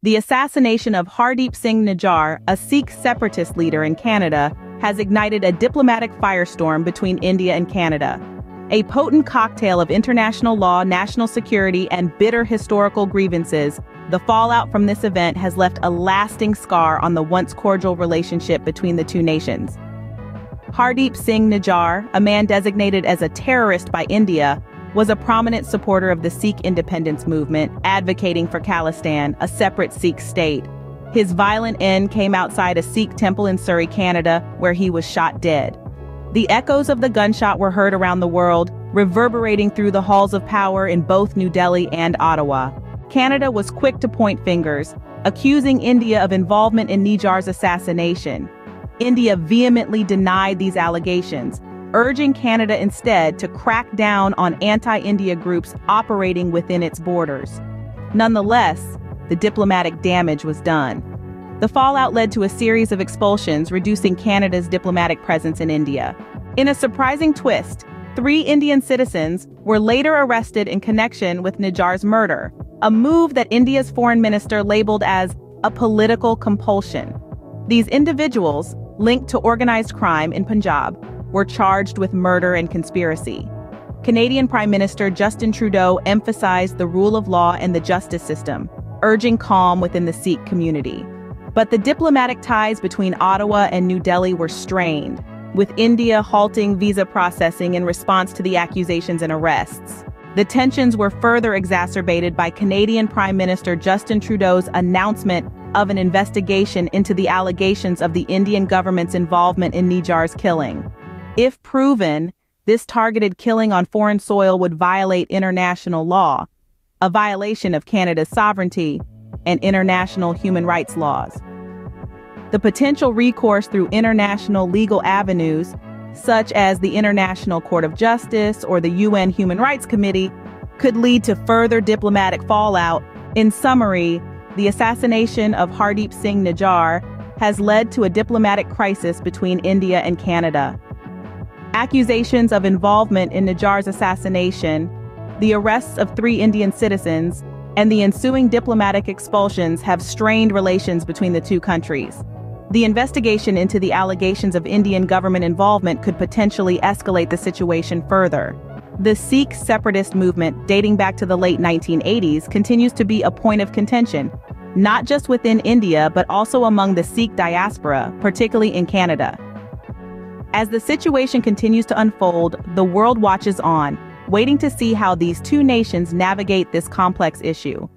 The assassination of Hardeep Singh Nijjar, a Sikh separatist leader in Canada, has ignited a diplomatic firestorm between India and Canada. A potent cocktail of international law, national security, and bitter historical grievances, the fallout from this event has left a lasting scar on the once cordial relationship between the two nations. Hardeep Singh Nijjar, a man designated as a terrorist by India, was a prominent supporter of the Sikh independence movement, advocating for Khalistan, a separate Sikh state. His violent end came outside a Sikh temple in Surrey, Canada, where he was shot dead. The echoes of the gunshot were heard around the world, reverberating through the halls of power in both New Delhi and Ottawa. Canada was quick to point fingers, accusing India of involvement in Nijjar's assassination. India vehemently denied these allegations, urging Canada instead to crack down on anti-India groups operating within its borders. Nonetheless, the diplomatic damage was done. The fallout led to a series of expulsions, reducing Canada's diplomatic presence in India. In a surprising twist, 3 Indian citizens were later arrested in connection with Nijjar's murder, a move that India's foreign minister labeled as a political compulsion. These individuals, linked to organized crime in Punjab, were charged with murder and conspiracy. Canadian Prime Minister Justin Trudeau emphasized the rule of law and the justice system, urging calm within the Sikh community. But the diplomatic ties between Ottawa and New Delhi were strained, with India halting visa processing in response to the accusations and arrests. The tensions were further exacerbated by Canadian Prime Minister Justin Trudeau's announcement of an investigation into the allegations of the Indian government's involvement in Nijjar's killing. If proven, this targeted killing on foreign soil would violate international law, a violation of Canada's sovereignty and international human rights laws. The potential recourse through international legal avenues, such as the International Court of Justice or the UN Human Rights Committee, could lead to further diplomatic fallout. In summary, the assassination of Hardeep Singh Nijjar has led to a diplomatic crisis between India and Canada. Accusations of involvement in Nijjar's assassination, the arrests of 3 Indian citizens, and the ensuing diplomatic expulsions have strained relations between the two countries. The investigation into the allegations of Indian government involvement could potentially escalate the situation further. The Sikh separatist movement, dating back to the late 1980s, continues to be a point of contention, not just within India but also among the Sikh diaspora, particularly in Canada. As the situation continues to unfold, the world watches on, waiting to see how these two nations navigate this complex issue.